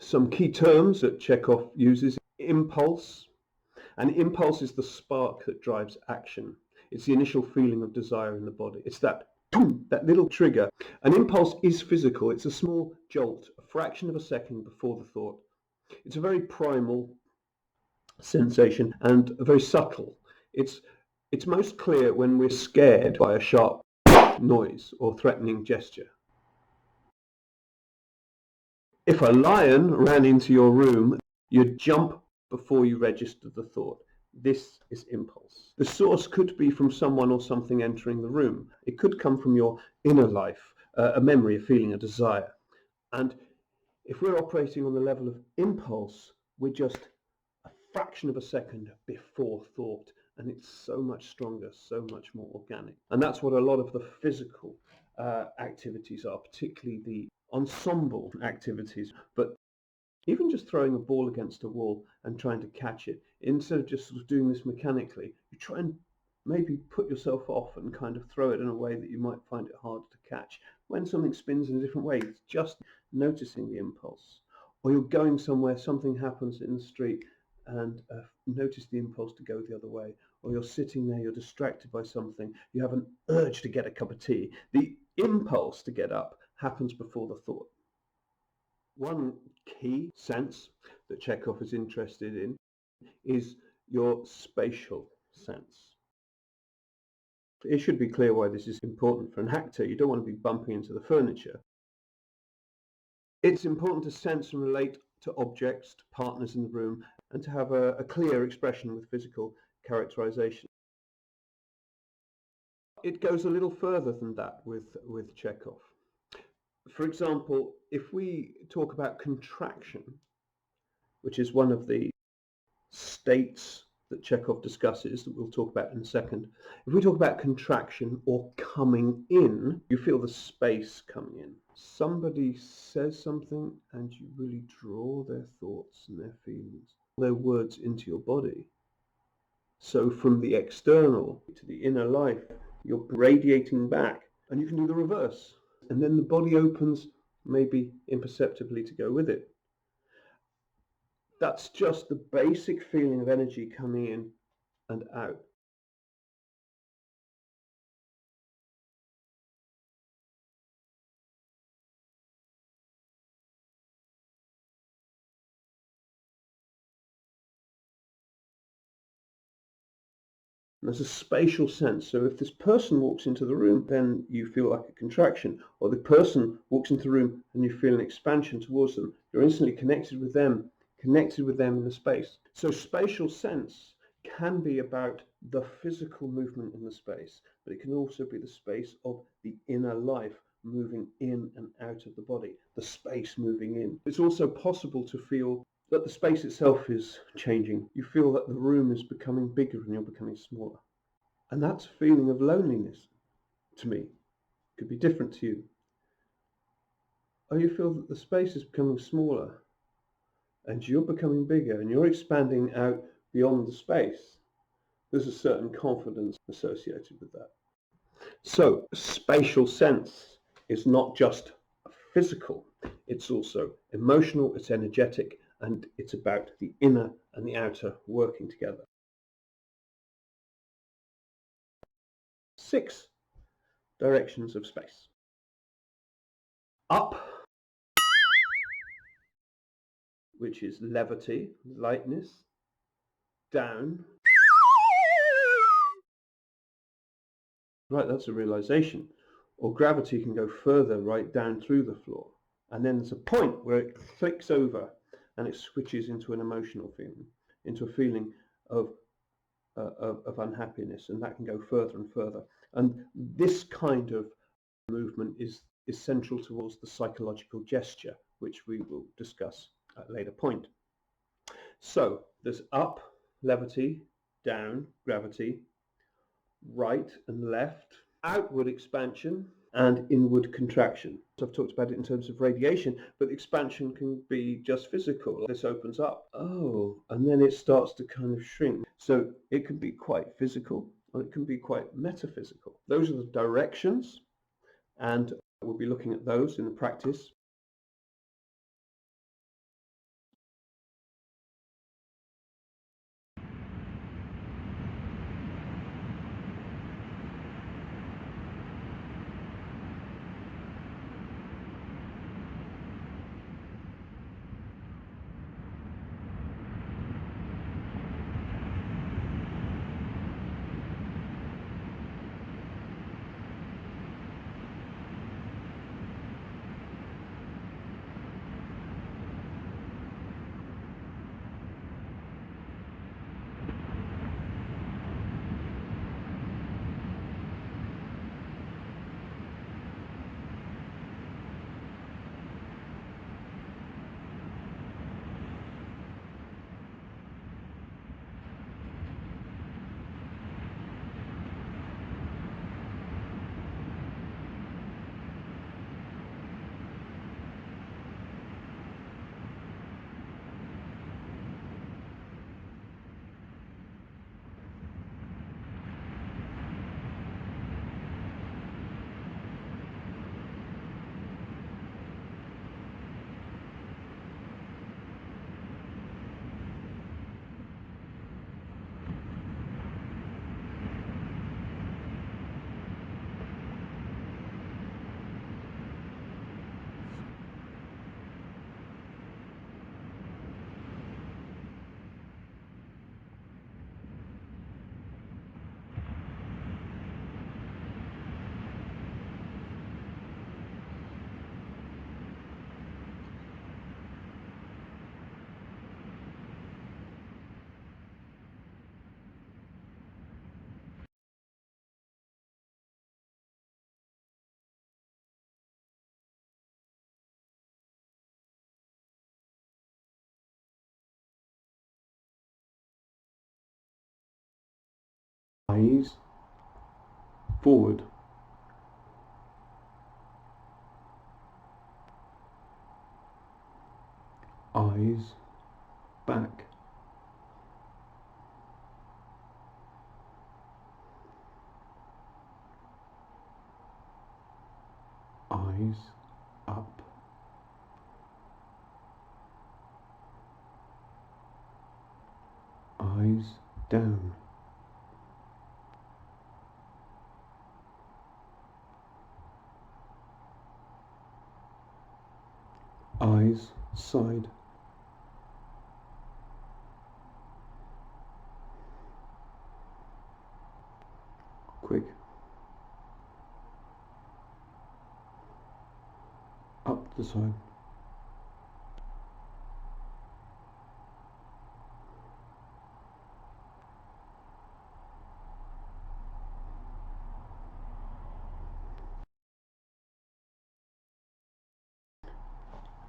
Some key terms that Chekhov uses: impulse. An impulse is the spark that drives action. It's the initial feeling of desire in the body. It's that that little trigger. An impulse is physical. It's a small jolt, a fraction of a second before the thought. It's a very primal sensation and very subtle. It's most clear when we're scared by a sharp noise or threatening gesture. If a lion ran into your room, you'd jump before you register the thought. This is impulse. The source could be from someone or something entering the room. It could come from your inner life, a memory, a feeling, a desire. And if we're operating on the level of impulse, we're just a fraction of a second before thought. And it's so much stronger, so much more organic. And that's what a lot of the physical activities are, particularly the ensemble activities. But even just throwing a ball against a wall and trying to catch it, instead of just sort of doing this mechanically, you try and maybe put yourself off and kind of throw it in a way that you might find it hard to catch. When something spins in a different way, it's just noticing the impulse. Or you're going somewhere, something happens in the street, and notice the impulse to go the other way. Or you're sitting there, you're distracted by something, you have an urge to get a cup of tea. The impulse to get up happens before the thought. One key sense that Chekhov is interested in is your spatial sense. It should be clear why this is important for an actor. You don't want to be bumping into the furniture. It's important to sense and relate to objects, to partners in the room, and to have a clear expression with physical characterization. It goes a little further than that with Chekhov. For example, if we talk about contraction, which is one of the states that Chekhov discusses, that we'll talk about in a second. If we talk about contraction or coming in, you feel the space coming in. Somebody says something and you really draw their thoughts and their feelings, their words into your body. So from the external to the inner life, you're radiating back, and you can do the reverse. And then the body opens, maybe imperceptibly, to go with it. That's just the basic feeling of energy coming in and out. And there's a spatial sense. So if this person walks into the room, then you feel like a contraction. Or the person walks into the room and you feel an expansion towards them. You're instantly connected with them in the space. So spatial sense can be about the physical movement in the space, but it can also be the space of the inner life moving in and out of the body, the space moving in. It's also possible to feel that the space itself is changing. You feel that the room is becoming bigger and you're becoming smaller. And that's a feeling of loneliness to me. It could be different to you. Or you feel that the space is becoming smaller and you're becoming bigger and you're expanding out beyond the space. There's a certain confidence associated with that. So spatial sense is not just physical, it's also emotional, it's energetic, and it's about the inner and the outer working together. 6 directions of space. Up, which is levity, lightness. Down. Right, that's a realization. Or gravity can go further right down through the floor. And then there's a point where it flicks over and it switches into an emotional feeling, into a feeling of unhappiness, and that can go further and further. And this kind of movement is central towards the psychological gesture, which we will discuss at a later point. So there's up, levity, down, gravity, right and left, outward expansion, and inward contraction. So I've talked about it in terms of radiation, but expansion can be just physical. This opens up, and then it starts to kind of shrink. So it can be quite physical, or it can be quite metaphysical. Those are the directions, and we'll be looking at those in the practice. eyes forward, eyes back, eyes up, eyes down, eyes side, quick, up the side,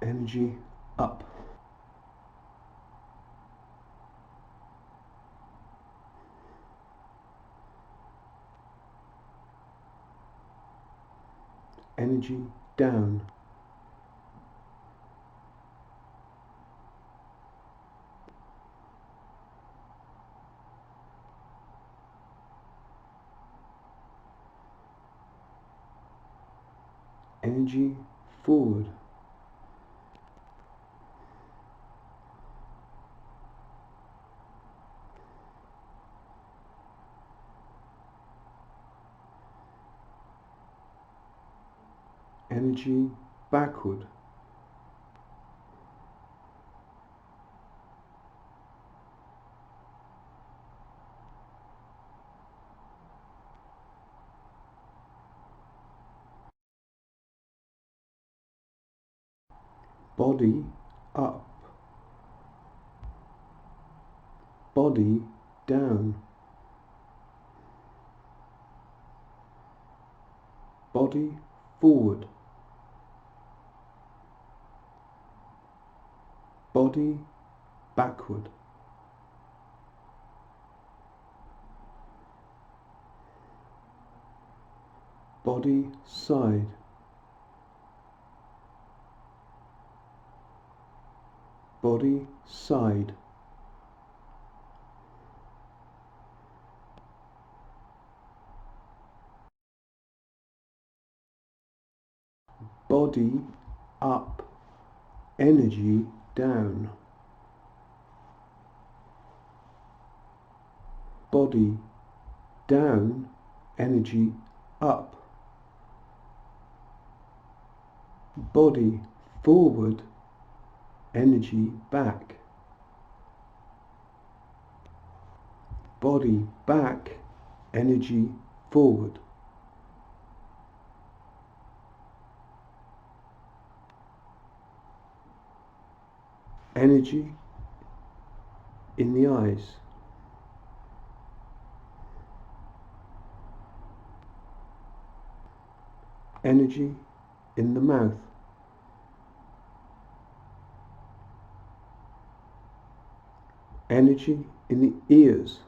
energy up, energy down, energy forward, energy backward, body up, body down, body forward, body backward, body side, body side, body up, energy down, body down, energy up, body forward, energy back, body back, energy forward, energy in the eyes, energy in the mouth, energy in the ears,